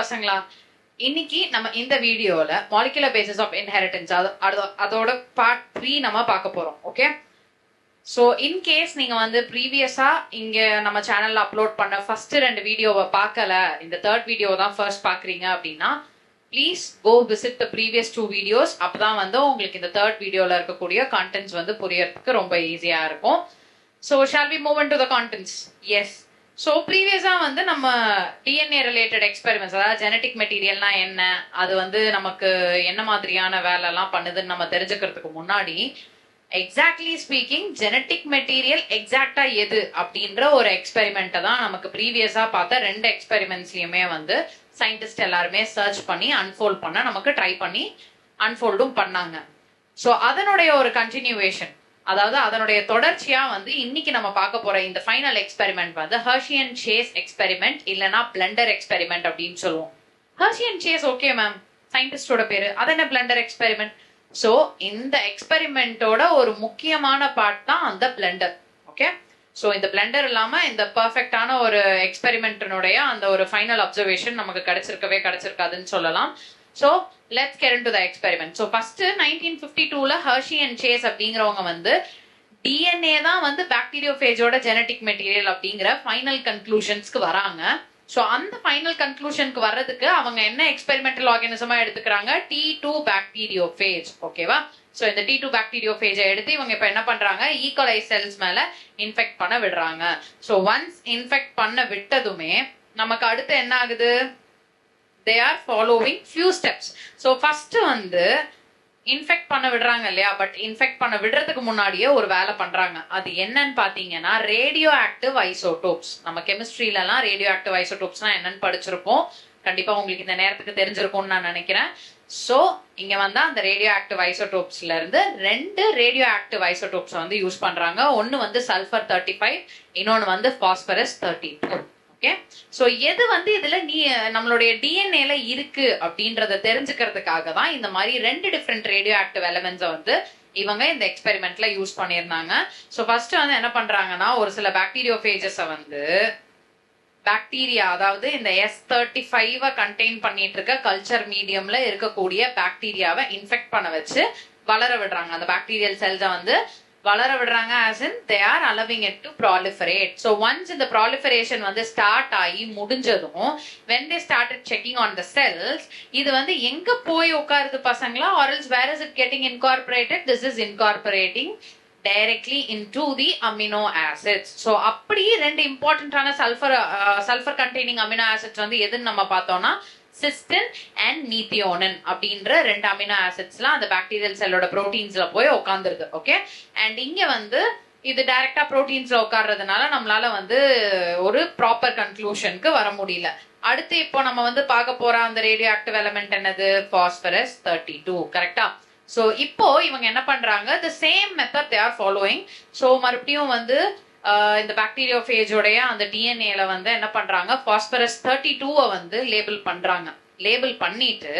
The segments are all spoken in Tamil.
பசங்களா? இன்னைக்கு நம்ம இந்த வீடியோல மாலிகுலர் பேசிஸ் ஆஃப் இன்ஹெரிட்டன்ஸ் அதோட பார்ட் 3 நம்ம பார்க்க போறோம். ஓகே, ஸோ இன்கேஸ் நீங்க வந்து ப்ரீவியஸா இங்க நம்ம சேனல்ல அப்லோட் பண்ண ஃபர்ஸ்ட் 2 வீடியோவை பார்க்கல, இந்த 3rd வீடியோ தான் ஃபர்ஸ்ட் பாக்குறீங்க அப்படின்னா please go visit the previous 2 videos. அப்பதான் வந்து உங்களுக்கு இந்த 3rd வீடியோல இருக்கக்கூடிய கண்டென்ட்ஸ் வந்து புரியறதுக்கு ரொம்ப ஈஸியா இருக்கும். So shall we move into the contents? Yes. So ப்ரீவியஸா வந்து நம்ம டிஎன்ஏ ரிலேட்டட் எக்ஸ்பெரிமெண்ட்ஸ், அதாவது ஜெனட்டிக் மெட்டீரியல்னா என்ன, அது வந்து நமக்கு என்ன மாதிரியான வேலை எல்லாம் பண்ணுதுன்னு நம்ம தெரிஞ்சுக்கிறதுக்கு முன்னாடி எக்ஸாக்ட்லி ஸ்பீக்கிங் ஜெனட்டிக் மெட்டீரியல் எக்ஸாக்டா எது அப்படின்ற ஒரு எக்ஸ்பெரிமெண்ட்டை தான் நமக்கு ப்ரீவியஸா பார்த்த 2 எக்ஸ்பெரிமெண்ட்ஸ்லயுமே வந்து சயின்டிஸ்ட் எல்லாருமே சர்ச் பண்ணி அன்ஃபோல்ட் பண்ண நமக்கு ட்ரை பண்ணி அன்ஃபோல்டும் பண்ணாங்க. ஸோ அதனுடைய ஒரு கண்டினியூவேஷன், அதாவது அதனுடைய தொடர்ச்சியா வந்து இன்னைக்கு நம்ம பார்க்க போற இந்த ஃபைனல் எக்ஸ்பெரிமெண்ட் வந்து ஹெர்ஷியன் சேஸ் எக்ஸ்பெரிமெண்ட் இல்லனா பிளண்டர் எக்ஸ்பெரிமெண்ட் அப்படின்னு சொல்லுவோம். ஹெர்ஷியன் சேஸ் ஓகே மேம், சயின்டிஸ்டோட பேரு, அது என்ன பிளண்டர் எக்ஸ்பெரிமெண்ட்? சோ இந்த எக்ஸ்பெரிமெண்டோட ஒரு முக்கியமான பார்ட் தான் அந்த பிளண்டர். ஓகே, சோ இந்த பிளண்டர் இல்லாம இந்த பெர்ஃபெக்டான ஒரு எக்ஸ்பெரிமெண்ட்டினுடைய அந்த ஒரு ஃபைனல் அப்சர்வேஷன் நமக்கு கிடைச்சிருக்காதுன்னு சொல்லலாம். So let's get into the experiment. So first 1952ல ஹெர்ஷி அண்ட் சேஸ் அப்படிங்கிறவங்க வந்து டிஎன்ஏ தான் வந்து பாக்டீரியோஃபேஜோட ஜெனட்டிக் மெட்டீரியல் அப்படிங்கிற ஃபைனல் கன்க்ளூஷன்ஸ்க்கு வராங்க. ஸோ அந்த ஃபைனல் கன்க்ளூஷனுக்கு வர்றதுக்கு அவங்க என்ன எக்ஸ்பெரிமெண்டல் ஆர்கானிசமா எடுத்துக்கிறாங்க? T2 bacteriophage. ஓகேவா? ஸோ இந்த T2 பாக்டீரியோஃபேஜை எடுத்து இவங்க இப்போ என்ன பண்றாங்க? ஈகோலை செல்ஸ் மேல இன்ஃபெக்ட் பண்ண விடுறாங்க. ஸோ ஒன்ஸ் இன்ஃபெக்ட் பண்ண விட்டதுமே நமக்கு அடுத்து என்ன ஆகுது? They are following few steps. So first வந்து இன்ஃபெக்ட் பண்ண விடுறாங்க இல்லையா, பட் இன்ஃபெக்ட் பண்ண விடுறதுக்கு முன்னாடியே ஒரு வேலை பண்றாங்க. அது என்னன்னு பாத்தீங்கன்னா ரேடியோ ஆக்டிவ் ஐசோடோப்ஸ். நம்ம கெமிஸ்ட்ரியில எல்லாம் ரேடியோ ஆக்டிவ் ஐசோடோப்ஸ்னா என்னன்னு படிச்சிருப்போம். கண்டிப்பா உங்களுக்கு இந்த நேரத்துக்கு தெரிஞ்சிருக்கும்னு நான் நினைக்கிறேன். சோ இங்க வந்து அந்த ரேடியோ ஆக்டிவ் ஐசோடோப்ஸ்ல இருந்து 2 ரேடியோ ஆக்டிவ் ஐசோடோப்ஸ் வந்து யூஸ் பண்றாங்க. ஒன்னு வந்து சல்ஃபர் 35, இன்னொன்னு வந்து பாஸ்பரஸ் 32. ஓகே, சோ எது வந்து இதுல நம்மளுடைய டிஎன்ஏல இருக்கு அப்படின்றத தெரிஞ்சுக்கிறதுக்காக தான் இந்த மாதிரி 2 டிஃப்ரெண்ட் ரேடியோ ஆக்டிவ் எலிமெண்ட்ஸை வந்து இவங்க இந்த எக்ஸ்பெரிமெண்ட்ல யூஸ் பண்ணியிருந்தாங்க. சோ ஃபர்ஸ்ட் வந்து என்ன பண்றாங்கன்னா ஒரு சில பாக்டீரியோஃபேஜஸை வந்து பாக்டீரியா, அதாவது இந்த S35 கண்டெயின் பண்ணிட்டு இருக்க கல்ச்சர் மீடியம்ல இருக்கக்கூடிய பாக்டீரியாவை இன்ஃபெக்ட் பண்ண வச்சு வளர விடுறாங்க. அந்த பாக்டீரியல் செல்ஸை வந்து வளர விடுறாங்க, as in they are allowing it to proliferate. So once இந்த proliferation வந்து ஸ்டார்ட் ஆகி முடிஞ்சதும் when they started checking on the cells, இது வந்து எங்க போய் உட்காருது பசங்களா, or else where is it getting incorporated? This is incorporating directly into the amino acids. So அப்படி 2 இம்பார்ட்டன்டான சல்ஃபர் கண்டெய்னிங் அமினோ ஆசிட்ஸ் வந்து எதுன்னு நம்ம பார்த்தோம்னா சிஸ்டின் அண்ட் மீத்தியோனின் அப்படின்ற 2 அமினோ ஆசிட்ஸ்லாம் அந்த பாக்டீரியல் செல்லோட புரோட்டீன்ஸ்ல போய் உட்காந்துருது. ஓகே, அண்ட் இங்க வந்து இது டைரக்டா புரோட்டீன்ஸ்ல உட்கார்றதுனால நம்மளால வந்து ஒரு ப்ராப்பர் கன்க்ளூஷனுக்கு வர முடியல. அடுத்து இப்போ நம்ம வந்து பார்க்க போற அந்த ரேடியோ ஆக்டிவ் எலிமெண்ட் என்னது? பாஸ்பரஸ் 32. கரெக்டா? சோ இப்போ இவங்க என்ன பண்றாங்க? the same method they are following. So மறுபடியும் வந்து இந்த பாக்டீரியோஃபேஜோடைய அந்த டிஎன்ஏல வந்து என்ன பண்றாங்க? பாஸ்பரஸ் 32 வந்து லேபிள் பண்றாங்க. லேபிள் பண்ணிட்டு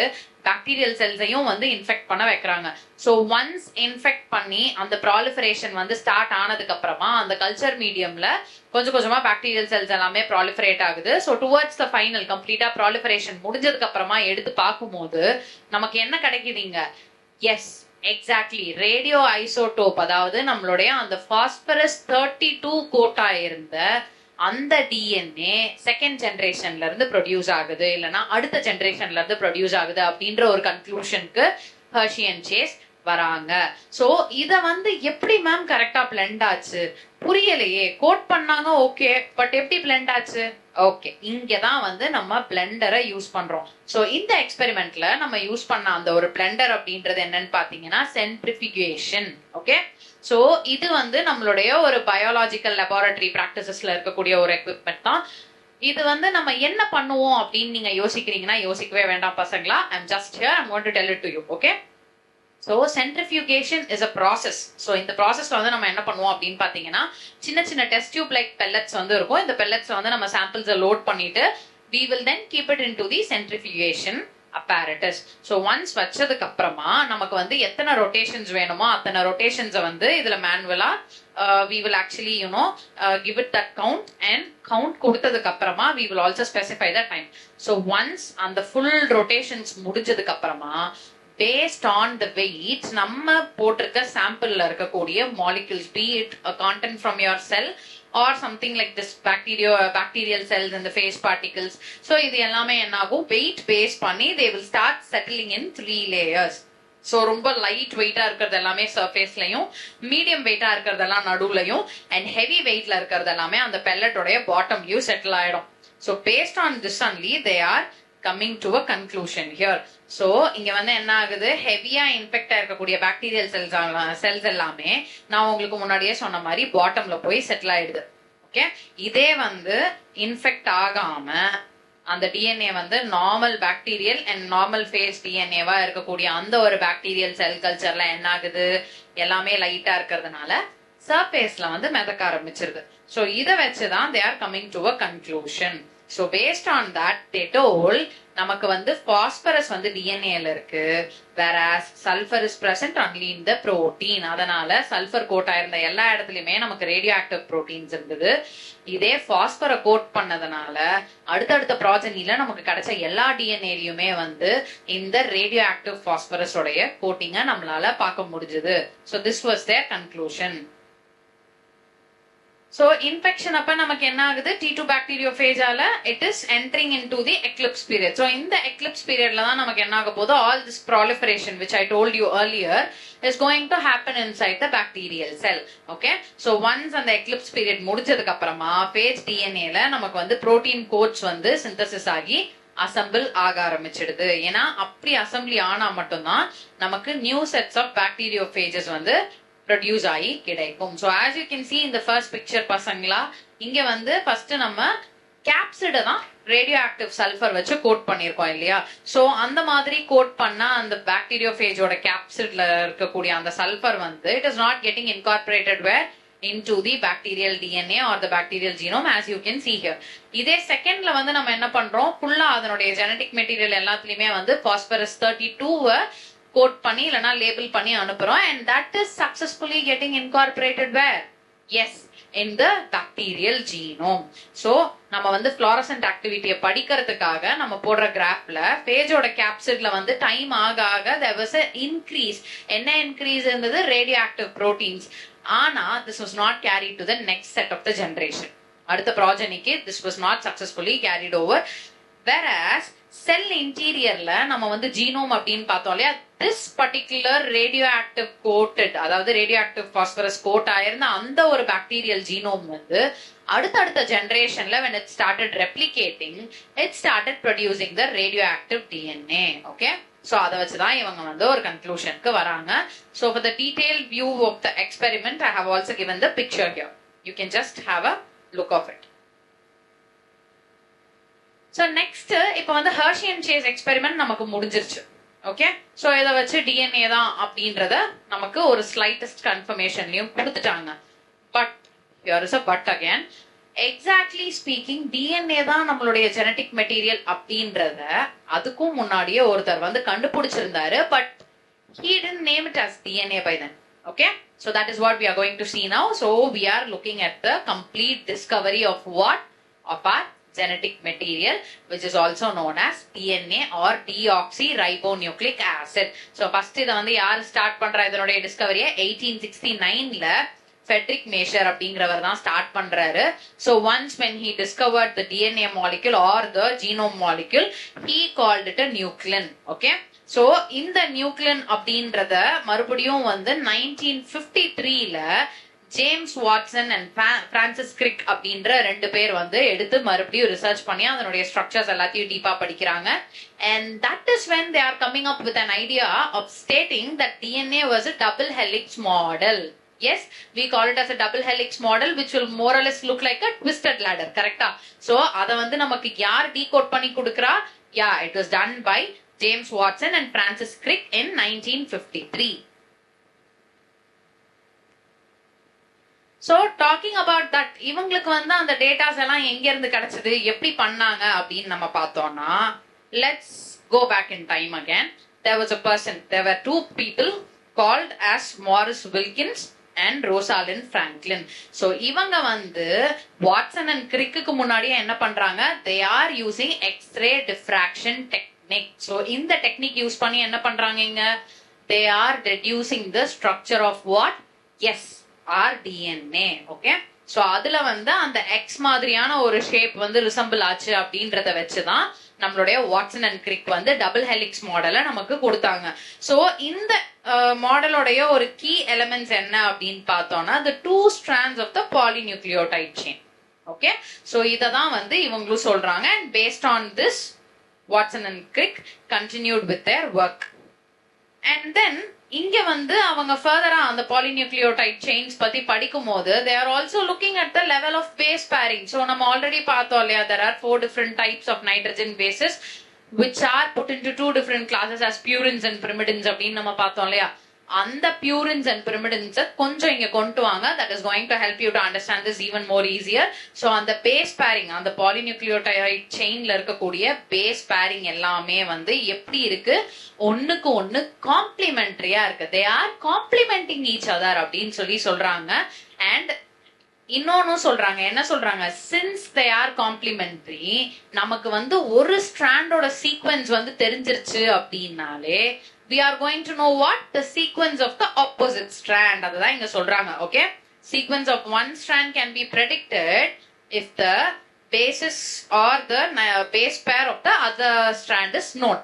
பாக்டீரியல் செல்ஸையும் வந்து இன்ஃபெக்ட் பண்ண வைக்கிறாங்க. சோ ஒன்ஸ் இன்ஃபெக்ட் பண்ணி அந்த ப்ராலிஃபரேஷன் வந்து ஸ்டார்ட் ஆனதுக்கு அப்புறமா அந்த கல்ச்சர் மீடியம்ல கொஞ்சம் கொஞ்சமா பாக்டீரியல் செல்ஸ் எல்லாமே ப்ராலிஃபரேட் ஆகுது. சோ டுவர்ட்ஸ் த ஃபைனல் கம்ப்ளீட்டா ப்ராலிஃபரேஷன் முடிஞ்சதுக்கு அப்புறமா எடுத்து பார்க்கும்போது நமக்கு என்ன கிடைக்குதுங்க? எஸ், எக்ஸாக்ட்லி ரேடியோ ஐசோடோப், அதாவது நம்மளுடைய அந்த பாஸ்பரஸ் 32 கோட்டா இருந்த அந்த டிஎன்ஏ செகண்ட் ஜெனரேஷன்ல இருந்து ப்ரொடியூஸ் ஆகுது, இல்லைன்னா அடுத்த ஜெனரேஷன்ல இருந்து ப்ரொடியூஸ் ஆகுது அப்படின்ற ஒரு கன்க்ளூஷனுக்கு ஹெர்ஷி அண்ட் சேஸ் வராங்க. சோ இத வந்து எப்படி மேம் கரெக்டா பிளெண்ட் ஆச்சு? புரியலையே. கோட் பண்ணாங்க ஓகே, பட் எப்படி பிளெண்ட் ஆச்சு? ஓகே, இங்கதான் வந்து நம்ம பிளெண்டரை யூஸ் பண்றோம். சோ இந்த எக்ஸ்பெரிமெண்ட்ல நம்ம யூஸ் பண்ண அந்த ஒரு பிளெண்டர் அப்படின்றது என்னன்னு பாத்தீங்கன்னா சென்ட்ரிஃபியூகேஷன். ஓகே, சோ இது வந்து நம்மளுடைய ஒரு பயாலஜிக்கல் லெபார்டரி பிராக்டிசஸ்ல இருக்கக்கூடிய ஒரு எக்விப்மெண்ட் தான். இது வந்து நம்ம என்ன பண்ணுவோம் அப்படின்னு நீங்க யோசிக்கிறீங்கன்னா யோசிக்கவே வேண்டாம் பசங்களா. I'm just here, I'm going to tell it to you. Okay, so centrifugation is a process. So இந்த ப்ராசஸ்ல வந்து நம்ம என்ன பண்ணுவோம் அப்படின்னு பாத்தீங்கன்னா சின்ன சின்ன டெஸ்ட் டியூப் லைக் பெல்லட்ஸ் வந்து இருக்கும். இந்த பெல்லட்ஸ்ல வந்து நம்ம சாம்பிள்ஸை லோட் பண்ணிட்டு we will then keep it into the centrifugation. apparatus. So once வச்சதுக்கு அப்புறமா நமக்கு வந்து எத்தனை ரொட்டேஷன்ஸ் வேணுமோ அத்தனை ரொட்டேஷன்ஸை வந்து இதுல மேனுவலா we will actually give it that count, and count கொடுத்ததுக்கு அப்புறமா we will also specify the time. So once அந்த full rotations முடிஞ்சதுக்கு அப்புறமா based on the weight நம்ம போட்டிருக்க சாம்பிள்ல இருக்கக்கூடிய molecules, be it a content from your cell or something like this bacterial cells and the phase particles. So இது எல்லாமே என்ன ஆகும், weight base பண்ணி they will start settling in 3 layers. So ரொம்ப லைட் வெயிட்டா இருக்கிறது எல்லாமே சர்ஃபேஸ்லயும், மீடியம் வெயிட்டா இருக்கிறதெல்லாம் நடுவுலயும், and heavy வெயிட்ல இருக்கிறது எல்லாமே அந்த பெல்லட்டோடைய பாட்டம்லயும் செட்டில் ஆயிடும். So based on this only they are coming to a conclusion here. So இங்க வந்து என்ன ஆகுது, ஹெவியா இன்ஃபெக்ட் இருக்கக்கூடிய பாக்டீரியல் செல்ஸ் எல்லாமே நான் உங்களுக்கு முன்னாடியே சொன்ன மாதிரி பாட்டம்ல போய் செட்டில் ஆயிடுது. ஓகே, இதே வந்து இன்ஃபெக்ட் ஆகாம அந்த டிஎன்ஏ வந்து normal bacterial and normal phage டிஎன்ஏவா இருக்கக்கூடிய அந்த ஒரு பாக்டீரியல் செல் கல்ச்சர்ல என்ன ஆகுது, எல்லாமே லைட்டா இருக்கிறதுனால சர்ஃபேஸ்ல வந்து மிதக்க ஆரம்பிச்சிருது. சோ இதை வச்சுதான் they are coming to a conclusion. So based on that they told நமக்கு வந்து பாஸ்பரஸ் வந்து டிஎன்ஏல இருக்கு, whereas sulfur is present only in the protein. அதனால சல்பர் கோட் ஆயிருந்த எல்லா இடத்துலயுமே நமக்கு ரேடியோ ஆக்டிவ் புரோட்டீன்ஸ் இருந்தது. இதே பாஸ்பரை கோட் பண்ணதுனால அடுத்தடுத்த ப்ராஜனில நமக்கு கிடைச்ச எல்லா டிஎன்ஏலயுமே வந்து இந்த ரேடியோ ஆக்டிவ் பாஸ்பரஸ் உடைய கோட்டிங்க நம்மளால பார்க்க முடிஞ்சது. So this was their conclusion. So infection அப்ப நமக்கு என்ன ஆகுது, T2 bacteriophage-ஆல it is entering into the eclipse period. So இந்த eclipse periodல தான் நமக்கு என்ன ஆக போகுது, all this proliferation which I told you earlier is going to happen inside the bacterial cell. Okay, so once அந்த eclipse period முடிஞ்சதுக்கு அப்புறமா phage DNA-ல நமக்கு வந்து protein coats வந்து synthesis ஆகி அசம்பிள் ஆக ஆரம்பிச்சிடுது. ஏன்னா அப்படி அசம்பிளி ஆனா மட்டும்தான் நமக்கு நியூ செட்ஸ் ஆஃப் பாக்டீரியோபேஜஸ் வந்து ப்ரொடியூஸ் ஆகி கிடைக்கும். So as you can see in the first picture பசங்களா, இங்க வந்து ஃபர்ஸ்ட் நம்ம கேப்சிட தான் ரேடியோ ஆக்டிவ் சல்ஃபர் வச்சு கோட் பண்ணிருக்கோம் இல்லையா. சோ அந்த மாதிரி கோட் பண்ண அந்த பாக்டீரியோபேஜோட கேப்சிட்ல இருக்கக்கூடிய அந்த சல்ஃபர் வந்து it is not getting incorporated where into the bacterial DNA or the bacterial genome as you can see here. இதே செகண்ட்ல வந்து நம்ம என்ன பண்றோம், ஃபுல்லா அதனுடைய ஜெனடிக் மெட்டீரியல் எல்லாத்துலயுமே வந்து பாஸ்பரஸ் 32 கோட் பண்ணி இல்லனா லேபிள் பண்ணி அனுப்புறோம், and that is successfully getting incorporated where? Yes, in the bacterial genome. So நம்ம வந்து fluorescent activity படிக்கிறதுக்காக நம்ம போடுற கிராஃப்ல பேஜோட கேப்சிட்ல வந்து டைம் ஆக ஆக there was a increase. என்ன increase இருந்தது, radioactive proteins. ஆனா this was not carried to the next set of the generation. அடுத்த ப்ராஜனிக்கு this was not successfully carried over. Whereas செல் இன்டீரியர்ல நம்ம வந்து ஜீனோம் அப்படின்னு பார்த்தோம் இல்லையா, this particular radioactive coated, அதாவது ரேடியோ ஆக்டிவ் பாஸ்பரஸ் கோட் ஆயிருந்த அந்த ஒரு பாக்டீரியல் ஜீனோம் வந்து அடுத்தடுத்த ஜெனரேஷன்ல when it started replicating, it started producing the radioactive DNA. Okay, so அத வச்சுதான் இவங்க வந்து ஒரு கன்க்ளூஷனுக்கு வராங்க. So for the detailed view of the experiment I have also given the picture here. You can just have a look of it. So next இப்போ வந்து Hershey and Chase experiment நமக்கு முடிஞ்சிருச்சு. ஓகே, சோ இத வச்சு டிஎன்ஏ தான் அப்படின்றத நமக்கு ஒரு ஸ்லைட்டஸ்ட் கன்ஃபர்மேஷன்லயும் கொடுத்துட்டாங்க. But here is a but again. Exactly speaking DNA தான் நம்மளுடைய ஜெனடிக் மெட்டீரியல் அப்படின்றத அதுக்கும் முன்னாடியே ஒருத்தர் வந்து கண்டுபிடிச்சிருந்தாரு. But he didn't name it as DNA by then. Okay, so that is what we are going to see now. So we are looking at the complete discovery of what? Of our genetic material, which is also known as DNA or deoxyribonucleic acid. So first இத வந்து யார் ஸ்டார்ட் பண்றா இதனுடைய டிஸ்கவரியை 1869ல ஃபெட்ரிக் மேஷர் அப்படிங்கிறவர் தான் ஸ்டார்ட் பண்றாரு. So once when he discovered the DNA molecule or the genome molecule, he called it a nuclein. Okay, so இந்த நியூக்ளியன் அப்படின்றத மறுபடியும் வந்து 1953ல James Watson and Francis Crick அப்படின்ற ரெண்டு பேர் வந்து எடுத்து மறுபடியும் ரிசர்ச் பண்ணி அதனுடைய ஸ்ட்ரக்சர்ஸ் எல்லாத்தையும் டீப்பா படிக்கிறாங்க. And that is when they are coming up with an idea of stating that DNA was a double helix model. Yes, we call it as a double helix model which will more or less look like a twisted ladder. Correct? So அத வந்து நமக்கு யார் டீகோட் பண்ணி கொடுக்கறா? Yeah, it was done by James Watson and Francis Crick in 1953. So talking about that, இவங்களுக்கு வந்து அந்த டேட்டாஸ் எல்லாம் எங்க இருந்து கிடைச்சது, எப்படி பண்ணாங்க அப்படின்னு நம்ம பார்த்தோம்னா, let's go back in time again. There was a person, there were two people called as Morris Wilkins and Rosalind Franklin. So இவங்க வந்து வாட்சன் அண்ட் கிரிக்கு முன்னாடியே என்ன பண்றாங்க, they are using X-ray diffraction technique. So இந்த டெக்னிக் யூஸ் பண்ணி என்ன பண்றாங்க இங்க, they are reducing the structure of what, yes, rDNA. okay, so அதுல வந்து அந்த X மாதிரியான ஒரு ஷேப் வந்து ரிசம்பிள் ஆச்சு அப்படின்றத வச்சுதான் நம்மளுடைய வாட்சன் அண்ட் கிரிக் வந்து டபுள் ஹெலிக்ஸ் மாடலை நமக்கு கொடுத்தாங்க. சோ இந்த மாடலோடைய ஒரு கீ எலிமெண்ட்ஸ் என்ன அப்படின்னு பார்த்தோம்னா the two strands of the polynucleotide chain. Okay, so இததான் வந்து இவங்களும் சொல்றாங்க. and based on this Watson and Crick continued with their work. and then இங்க வந்து அவங்க further அந்த polynucleotide chains பத்தி படிக்கும் போது they are also looking at the level of base pairing. so நம்ம already பார்த்தோம் இல்லையா, there are 4 different types of nitrogen bases which are put into 2 different classes as purines and pyrimidines அப்படின்னு நம்ம பார்த்தோம் இல்லையா. அந்த purines and pyrimidines கொஞ்சம் இங்க கொண்டு வாங்க, that is going to help you to understand this even more easier. so அந்த base pairing, அந்த polynucleotide chainல இருக்கக்கூடிய base pairing எல்லாமே வந்து எப்படி இருக்கு, ஒண்ணுக்கு ஒண்ணு காம்ப்ளிமெண்டரியா இருக்கு. they are complementing each other அப்படின்னு சொல்றாங்க. and இன்னொன்னு சொல்றாங்க, என்ன சொல்றாங்க, since they are complementary, நமக்கு வந்து ஒரு ஸ்ட்ராண்டோட சீக்வென்ஸ் வந்து தெரிஞ்சிருச்சு அப்படின்னாலே we are going to know what, the sequence of the opposite strand. அதுதான் இங்க சொல்றாங்க. okay, sequence of one strand can be predicted if the basis or the base pair of the other strand is known.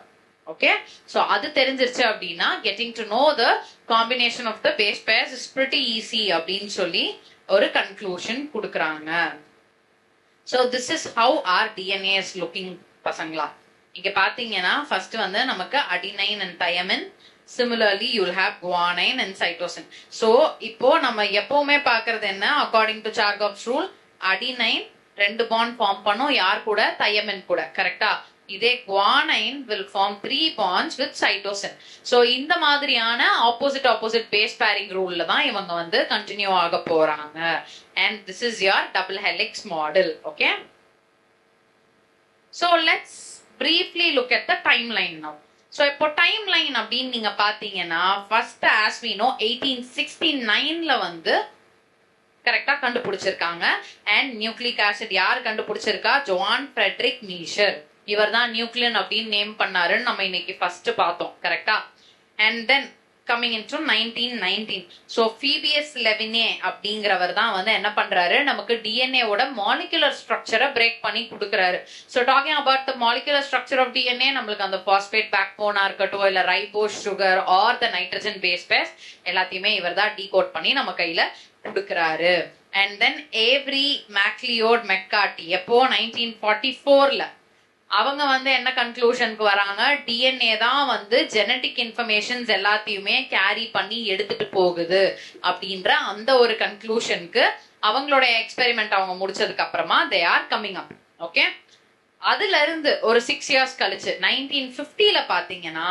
okay, so அது தெரிஞ்சிருச்சு அப்படின்னா getting to know the combination of the base pairs is pretty easy அப்படின்னு சொல்லி ஒரு கன்க்ளூஷன் கொடுக்கறாங்க. so this is how our DNA is looking பசங்களா. இங்க பாத்தீங்கன்னா ஃபர்ஸ்ட் வந்து நமக்கு adenine and thymine, similarly you will have guanine and cytosine. so இப்போ நம்ம எப்பவுமே பாக்குறது என்ன, according to Chargaff's rule, adenine 2 bond form பண்ணும் யார் கூட, தயமின் கூட, கரெக்டா. இதே guanine will form 3 bonds with cytosine. so இந்த மாதிரியான ஆப்போசிட் பேஸ் பேரிங் ரூல்ல தான் இவங்க வந்து கண்டினியூ ஆக போறாங்க. and this is your double helix model. okay, so let's briefly look at the timeline now. so இப்போ timeline அப்படின்னு நீங்க பாத்தீங்கன்னா first as we know 1869ல வந்து கரெக்டா கண்டுபிடிச்சிருக்காங்க. and நியூக்ளிக் ஆசிட் யார் கண்டுபிடிச்சிருக்கா, ஜோன் ஃப்ரெட்ரிக் மீஷர். இவர் தான் நியூக்ளியன் அப்படின்னு நேம் பண்ணாருன்னு நம்ம இன்னைக்கு ஃபர்ஸ்ட் பார்த்தோம், கரெக்டா. and then coming into 1919, so Phoebus Leavitt அப்படிங்கிறவர் தான் வந்து என்ன பண்றாரு, நமக்கு DNA ஓட மாலிகுலர் ஸ்ட்ரக்சரை பிரேக் பண்ணி கொடுக்கறாரு. so talking about the molecular structure of DNA, நம்மளுக்கு அந்த பாஸ்பேட் பேக்போனா இருக்கட்டும், இல்ல ribose sugar or the nitrogen base base எல்லாத்தையுமே இவர் தான் டீகோட் பண்ணி நம்ம கையில கொடுக்கறாரு. and then Avery MacLeod McCarthy எப்போ 1944ல அவங்க வந்து என்ன கன்க்ளூஷனுக்கு வராங்க, டிஎன்ஏ தான் வந்து ஜெனட்டிக் இன்ஃபர்மேஷன்ஸ் எல்லாத்தையுமே கேரி பண்ணி எடுத்துட்டு போகுது அப்படின்ற அந்த ஒரு கன்க்ளூஷனுக்கு அவங்களோட எக்ஸ்பெரிமெண்ட் அவங்க முடிச்சதுக்கு அப்புறமா they are coming up. Okay, அதுல இருந்து ஒரு 6 இயர்ஸ் கழிச்சு 1950ல பாத்தீங்கன்னா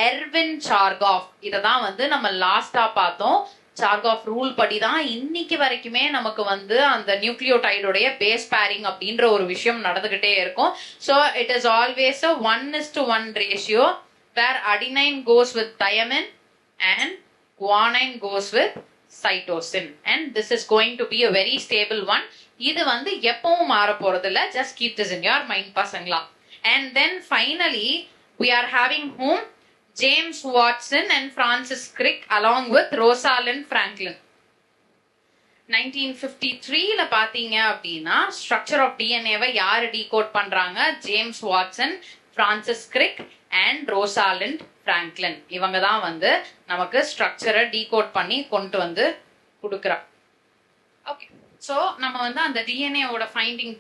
எர்வின் சார்காஃப், இததான் வந்து நம்ம லாஸ்டா பார்த்தோம். சார்காஃப் ரூல் படிதான் இன்னைக்கு வரைக்குமே நமக்கு வந்து அந்த நியூக்ளியோடைடோடைய பேஸ் பேரிங் அப்படின்ற ஒரு விஷயம் நடந்துகிட்டே இருக்கும். so it is always a 1:1 ratio where adenine goes with thymine and guanine goes with cytosine, and this is going to be a very stable one. இது வந்து எப்பவும் மாற போறது இல்ல, just keep this in your mind பசங்களா. and then finally we are having whom, James Watson and Francis Crick along with Rosalind Franklin. 1953ல பாத்தீங்க அப்படின்னா ஸ்ட்ரக்சர் ஆஃப் டிஎன்ஏவை யாரு டீகோட் பண்றாங்க, James Watson, Francis Crick and Rosalind Franklin. இவங்க தான் வந்து நமக்கு ஸ்ட்ரக்சரை டீகோட் பண்ணி கொண்டு வந்து கொடுக்குறா. ஓகே, சோ நம்ம வந்து அந்த டிஎன்ஏவோட ஃபைண்டிங்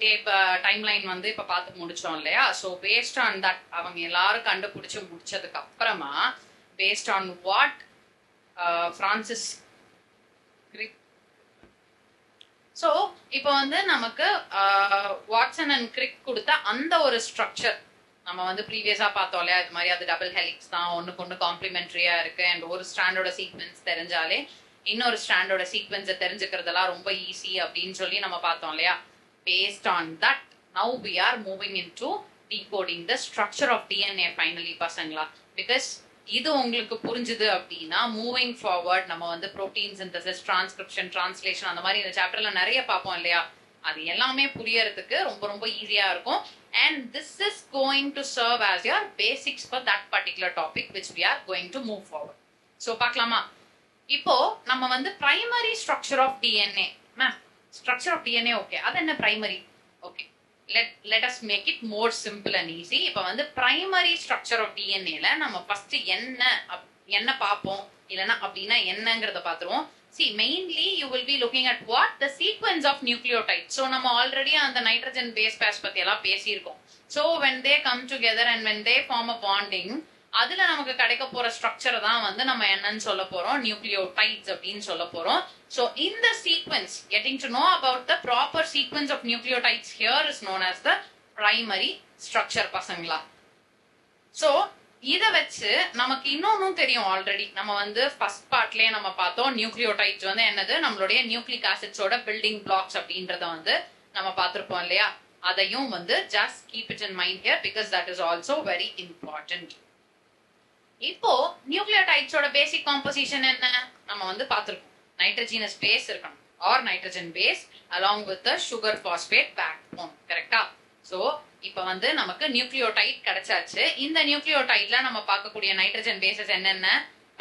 டைம்லைன் வந்து இப்ப பார்த்து முடிச்சோம் இல்லையா. ஸோ பேஸ்ட் ஆன் தட் அவங்க எல்லாரும் கண்டுபிடிச்சு முடிச்சதுக்கு அப்புறமா based on what Francis Kirik, so இப்போ வந்து நமக்கு வாட்சன் அண்ட் கிரிக் கொடுத்த அந்த ஒரு ஸ்ட்ரக்சர் நம்ம வந்து ப்ரீவியஸா பார்த்தோம் இல்லையா, இது மாதிரி அது டபுள் ஹெலிக்ஸ் தான், ஒண்ணுக்கு ஒண்ணு காம்ப்ளிமெண்ட்ரியா இருக்கு. அண்ட் ஒரு ஸ்ட்ராண்டோட சீக்வென்ஸ் தெரிஞ்சாலே இன்னொரு ஸ்ட்ராண்டோட சீக்வென்ஸை தெரிஞ்சுக்கிறதெல்லாம் ரொம்ப ஈஸி அப்படின்னு சொல்லி நம்ம பார்த்தோம் இல்லையா. Based on that now we are moving into decoding the structure of DNA finally பசங்களா. Because இது உங்களுக்கு புரிஞ்சுது அப்படின்னா மூவிங் ஃபார்வர்ட் நம்ம வந்து புரோட்டீன் சிந்தசிஸ், டிரான்ஸ்கிரிப்ஷன், டிரான்ஸ்லேஷன் அந்த மாதிரி இந்த சாப்டர்ல நிறைய பார்ப்போம் இல்லையா, அது எல்லாமே புரியறதுக்கு ரொம்ப ரொம்ப ஈஸியா இருக்கும். And this is going to serve as your basics for that particular topic which we are going to move forward. So பார்க்கலாமா? இப்போ நம்ம வந்து primary structure of DNA, ma'am structure of DNA okay, அது என்ன primary? Okay, let us make it more simple and easy. இப்போ வந்து பிரைமரி ஸ்ட்ரக்சர் ஆஃப் டிஎன்ஏல நம்ம ஃபர்ஸ்ட் என்ன பார்ப்போம், இல்லனா அப்படின்னா என்னங்கறத பாத்துருவோம். See, mainly you will be looking at what? The sequence of nucleotides. So நம்ம already அந்த nitrogen base pairs பத்தி எல்லாம் பேசியிருக்கோம். So when they come together and when they form a bonding, அதுல நமக்கு கிடைக்க போற ஸ்ட்ரக்சர் தான் வந்து நம்ம என்னன்னு சொல்ல போறோம், நியூக்ளியோடைட்ஸ் அப்படின்னு சொல்ல போறோம். So in the sequence, getting to know about the proper sequence of nucleotides here is known as the primary structure பசங்களா. So இத வச்சு நமக்கு இன்னொன்னும் தெரியும். ஆல்ரெடி நம்ம வந்து ஃபர்ஸ்ட் பார்ட்லயே நம்ம பார்த்தோம், நியூக்ளியோடைட்ஸ் வந்து என்னது, நம்மளுடைய நியூக்ளிக் ஆசிட்ஸோட பில்டிங் பிளாக்ஸ் அப்படின்றத வந்து நம்ம பார்த்திருப்போம் இல்லையா. அதையும் வந்து just keep it in mind here because that is also very important. இப்போ நியூக்ளியோடைட்ஸோட பேசிக் காம்போசிஷன் என்ன நம்ம வந்து பார்த்திருக்கோம். நைட்ரஜனஸ் பேஸ் இருக்கணும் or nitrogen base along with the sugar phosphate backbone. கரெக்டா? சோ இப்ப வந்து நமக்கு நியூக்ளியோடைட் கிடைச்சாச்சு. இந்த நியூக்ளியோடைட்ல நம்ம பார்க்கக்கூடிய நைட்ரஜன் பேசஸ் என்னென்ன?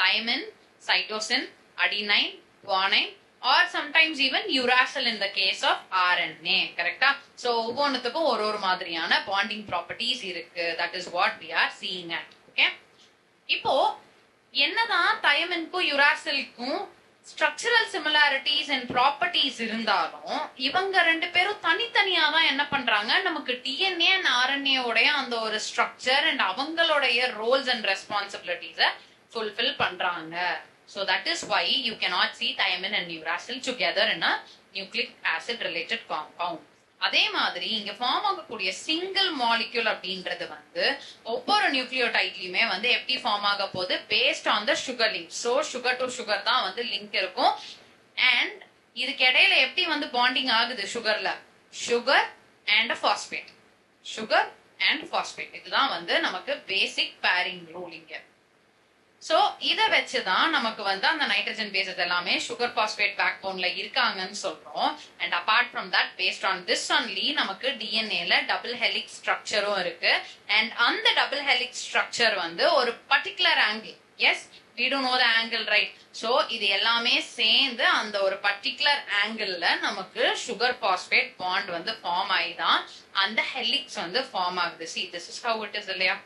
Thymine, cytosine, adenine, guanine or sometimes even uracil in the case of RNA. கரெக்டா? சோ ஒவ்வொன்றுத்துக்கும் ஒரு மாதிரியான பாண்டிங் ப்ராப்பர்ட்டிஸ் இருக்கு. that is what we are seeing at. Okay, இப்போ என்னதான் தைமின்க்கும் யுராசிலுக்கும் ஸ்ட்ரக்சரல் சிமிலாரிட்டிஸ் அண்ட் ப்ராப்பர்ட்டிஸ் இருந்தாலும் இவங்க ரெண்டு பேரும் தனித்தனியா தான் என்ன பண்றாங்க, நமக்கு டிஎன்ஏ அண்ட் ஆர்என்ஏ உடைய அந்த ஒரு ஸ்ட்ரக்சர் அண்ட் அவங்களுடைய ரோல்ஸ் அண்ட் ரெஸ்பான்சிபிலிட்டிஸ ஃபுல்ஃபில் பண்றாங்க. So that is why you cannot see thymine and uracil together in a nucleic acid related compound. அதே மாதிரி இங்க ஃபார்ம் ஆகக்கூடிய சிங்கிள் மாலிக்யூல் அப்படின்றது வந்து ஒவ்வொரு நியூக்ளியோடைட்லயுமே வந்து எப்படி ஃபார்ம் ஆக போகுது, based on the sugar link. So sugar to sugar தான் வந்து லிங்க் இருக்கும். அண்ட் இதுக்கு இடையில எப்படி வந்து பாண்டிங் ஆகுது சுகர்ல, sugar and phosphate, sugar and phosphate. இதுதான் வந்து நமக்கு பேசிக் பேரிங் ரூல் இங்க. சோ இத வச்சுதான் நமக்கு வந்து அந்த நைட்ரஜன் பேசஸ் எல்லாமே சுகர் பாஸ்பேட் பேக் போன்ல இருக்காங்கன்னு சொல்றோம். And apart from that based on this only நமக்கு டிஎன்ஏல டபுள் ஹெலிக்ஸ் ஸ்ட்ரக்சரும் இருக்கு. அண்ட் அந்த டபுள் ஹெலிக்ஸ் ஸ்ட்ரக்சர் வந்து ஒரு particular angle, yes we do know the angle, right? So இது எல்லாமே சேர்ந்து அந்த ஒரு பர்டிகுலர் ஆங்கிள் நமக்கு சுகர் பாஸ்பேட் பாண்ட் வந்து ஃபார்ம் ஆயிதான் அந்த ஹெலிக்ஸ் வந்து ஃபார்ம் ஆகுது. See, this is how it is இல்லையா,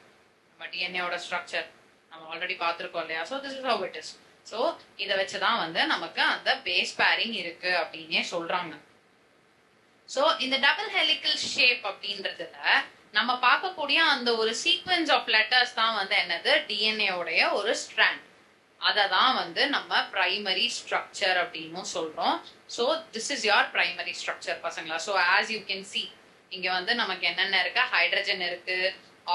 நம்ம டிஎன்ஏவோட ஸ்ட்ரக்சர் நம்ம ஆல்ரெடி பார்த்திருக்கோம் இல்லையா. So this is how it is. So இத வச்சுதான் வந்து நமக்கு அந்த பேஸ் பேரிங் இருக்கு அப்படின்னே சொல்றாங்க. சோ இந்த டபுள் ஹெலிக்கல் ஷேப் அப்படின்றதுல நம்ம பார்க்கக்கூடிய அந்த ஒரு சீக்வென்ஸ் ஆஃப் லெட்டர்ஸ் தான் வந்து என்னது, டிஎன்ஏ உடைய ஒரு ஸ்ட்ராண்ட். அததான் வந்து நம்ம பிரைமரி ஸ்ட்ரக்சர் அப்படின்னு சொல்றோம். So this is your primary structure பசங்களா. So as you can see இங்க வந்து நமக்கு என்னென்ன இருக்கு, ஹைட்ரஜன் இருக்கு,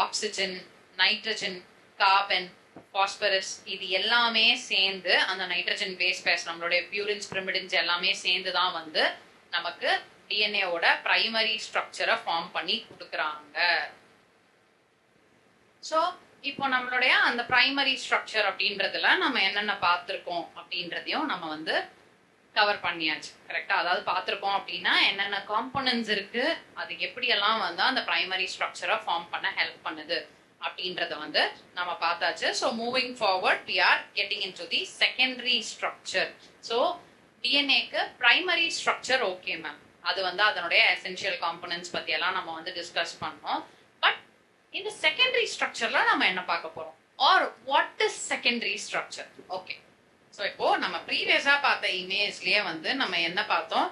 ஆக்சிஜன், நைட்ரஜன், கார்பன், பாஸ்பரஸ், இது எல்லாமே சேர்ந்து அந்த நைட்ரஜன் பேஸ் பேஸ் நம்மளுடைய பியூரின்ஸ், பிரிமிடின்ஸ் எல்லாமே சேர்ந்து தான் வந்து நமக்கு டிஎன்ஏவோட பிரைமரி ஸ்ட்ரக்சரை ஃபார்ம் பண்ணி கொடுக்கறாங்க. சோ இப்போ நம்மளுடைய அந்த பிரைமரி ஸ்ட்ரக்சர் அப்படின்றதுல நம்ம என்னென்ன பார்த்திருக்கோம் அப்படின்றதையும் நம்ம வந்து கவர் பண்ணியாச்சு. கரெக்டா? அதாவது பார்த்திருக்கோம் அப்படின்னா என்னென்ன காம்போனன்ட்ஸ் இருக்கு, அது எப்படியெல்லாம் வந்து அந்த பிரைமரி ஸ்ட்ரக்சரை ஃபார்ம் பண்ண ஹெல்ப் பண்ணுது அப்படின்றத வந்து நம்ம பார்த்தாச்சு. So moving forward we are getting into the secondary structure. So டிஎன்ஏக்கு பிரைமரி ஸ்ட்ரக்சர் ஓகே மேம், அது வந்து அதனுடைய எசென்ஷியல் காம்போனன்ட்ஸ் பத்தி எல்லாம் நம்ம வந்து டிஸ்கஸ் பண்ணோம். பட் இந்த செகண்டரி ஸ்ட்ரக்சர்ல நம்ம என்ன பார்க்க போறோம், are what is secondary structure? Okay, so இப்போ நம்ம ப்ரீவியஸா பார்த்த இமேஜ்லயே வந்து நம்ம என்ன பார்த்தோம்,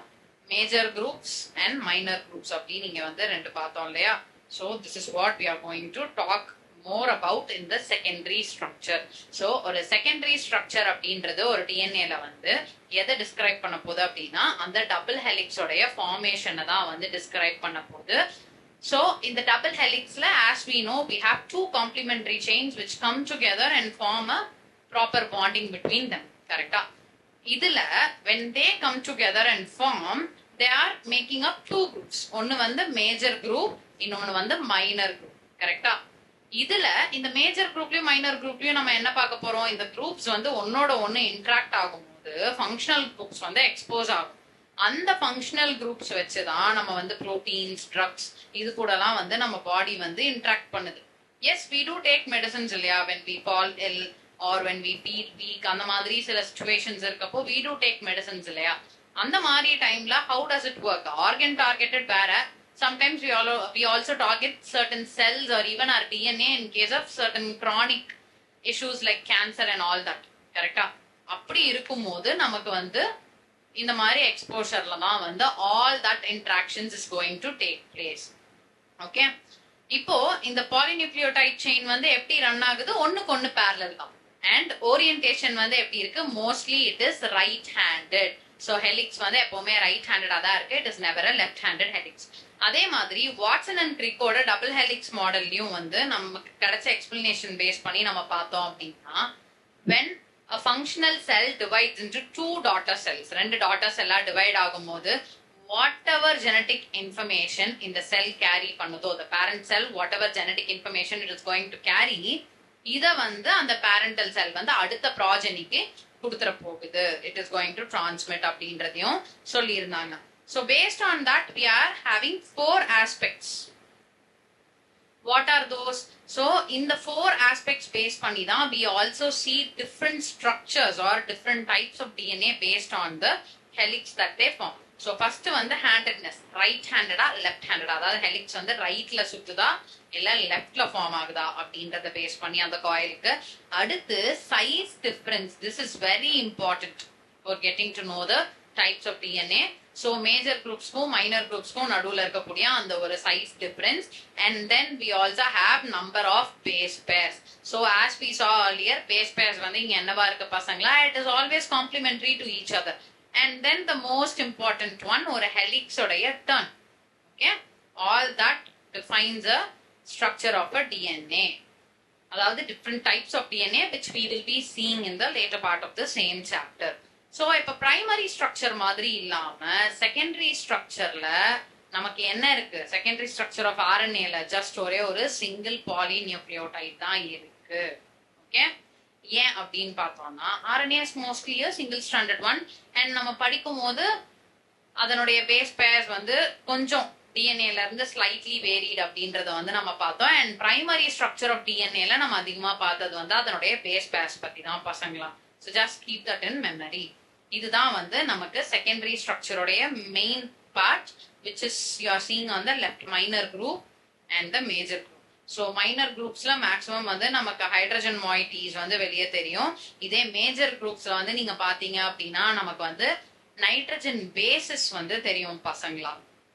major groups and minor groups அப்படின்னு நீங்க வந்து ரெண்டு பார்த்தோம் இல்லையா. So this is what we are going to talk more about in the secondary structure. So ஒரு secondary structure அப்படின்றது ஒரு டிஎன்ஏல வந்து எதை டிஸ்கிரைப் பண்ண போகுது அப்படின்னா அந்த டபுள் ஹெலிக்ஸோடைய ஃபார்மேஷனை தான் வந்து டிஸ்கிரைப் பண்ண போகுது. So in the double helixல as we know we have two complementary chains which come together and form a proper bonding between them. கரெக்டா? இதுல when they come together and form they are making up two groups. ஒன்னு வந்து மேஜர் குரூப், இன்னொன்னு வந்து மைனர் குரூப். கரெக்டா? இதுல இந்த மேஜர் குரூப்லயும் மைனர் குரூப்லயும் நம்ம என்ன பார்க்க போறோம்? இந்த குரூப்ஸ் வந்து ஒன்னோட ஒன்னு இன்டராக்ட் ஆகும்போது ஃபங்க்ஷனல் குரூப்ஸ் வந்து எக்ஸ்போஸ் ஆகும். அந்த ஃபங்க்ஷனல் குரூப்ஸ் வச்சுதான் நம்ம வந்து புரோட்டீன்ஸ், ட்ரக்ஸ் இது கூடலாம் வந்து நம்ம பாடி வந்து இன்டராக்ட் பண்ணுது. Yes, we do take medicines இல்லையா, when we fall ill or when we feel weak, அந்த மாதிரி சில situations இருக்கப்போ we do take medicines இல்லையா. அந்த மாதிரி டைம்ல how does it work? Organ targeted வேற, sometimes we also target certain cells or even our DNA in case of certain chronic issues like cancer and all that. கரெக்டா? அப்படி இருக்கும்போது நமக்கு வந்து இந்த மாதிரி எக்ஸ்போஷர்ல தான் வந்து all that interactions is going to take place. Okay, இப்போ இந்த பாலிநியூக்ளியோடைட் செயின் வந்து எப்படி ரன் ஆகுது? ஒண்ணுக்கு ஒண்ணு parallel தான். அண்ட் ஓரியன்டேஷன் வந்து எப்படி இருக்கு? Mostly it is right handed. So helix வந்து எப்பவுமே ரைட் ஹேண்டடா தான் இருக்கு. It is never a left handed helix. அதே மாதிரி வாட்சன் அண்ட் கிரிக்கோட டபுள் ஹெலிக்ஸ் மாடல்லையும் வந்து நமக்கு கிடைச்ச எக்ஸ்பிளனேஷன் பேஸ் பண்ணி நம்ம பார்த்தோம் அப்படின்னா, when a functional cell divides into two daughter cells, ரெண்டு daughter cell divide ஆகும்போது whatever genetic information in the cell carry பண்ணுதோ, the parent cell whatever genetic information it is going to carry, இத வந்து அந்த parental cell வந்து அடுத்த progeny-க்கு கொடுத்துற போகுது. It is going to transmit அப்படின்றதையும் சொல்லி இருந்தாங்க. So based on that we are having four aspects. What are those? So in the four aspects based பண்ணி தான் we also see different structures or different types of DNA based on the helix that they form. So first வந்து handedness, right handed left handed, அதாவது helix வந்து rightல சுத்துதா இல்ல leftல form ஆகுதா அப்படின்றத பேஸ் பண்ணி அந்த coilக்கு. அடுத்து size difference, this is very important for getting to know the types of DNA. So major groupsக்கும் minor groupsக்கும் நடுவுல இருக்கக்கூடிய அந்த ஒரு size difference. And then we also have number of base pairs. So as we saw earlier, base pairs வந்து இங்க என்னவா இருக்கு பசங்களா? It is always complementary to each other. And then the most important one, ஒரு helix உடைய turn. Okay, all that defines a structure of a DNA. அதாவது different types of DNA which we will be seeing in the later part of the same chapter. So இப்ப primary structure மாதிரி இல்லாம secondary structureல நமக்கு என்ன இருக்கு? Secondary structure of RNA-ல just ஒரே ஒரு single polynucleotide தான் இருக்கு. ஓகே, ஏன் அப்படின்னு பார்த்தோம்னா RNA is mostly a single stranded one, and நம்ம படிக்கும் போது அதனுடைய base pairs வந்து கொஞ்சம் DNA-ல இருந்து slightly varied அப்படின்றத வந்து நம்ம பார்த்தோம். And primary structure of DNA-ல நம்ம அதிகமா பார்த்தது வந்து அதனுடைய base pairs பத்தி தான் பசங்களா. So just keep that in memory. இதுதான் வந்து நமக்கு secondary structure உடைய main part, which is you are seeing on the left, minor group and the major group. So minor groupsல maximum வந்து நமக்கு hydrogen moieties வந்து வெளியே தெரியும். இதே major groupsல வந்து நீங்க பாத்தீங்க அப்படின்னா நமக்கு வந்து nitrogen bases வந்து தெரியும் பசங்களா.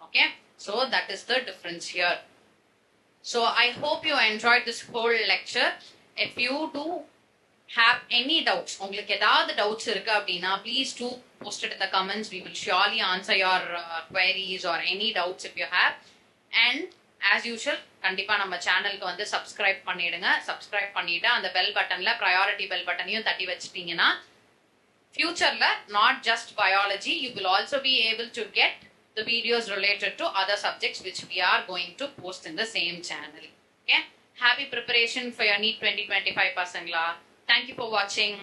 Okay, so that is the difference here. So I hope you enjoyed this whole lecture. If you do have any doubts, உங்களுக்கு ஏதாவது doubts இருக்கு அப்படின்னா please do post it in the comments. We will surely answer your queries or any doubts if you have. And as usual, கண்டிப்பா நம்ம சேனலுக்கு வந்து subscribe பண்ணிடுங்க. subscribe பண்ணிட்டு அந்த bell buttonல priority bell buttonனையும் தட்டி வச்சிட்டீங்கன்னா futureல not just biology, you will also be able to get the videos related to other subjects which we are going to post in the same channel. Okay, happy preparation for your NEET 2025 பசங்களா. Thank you for watching.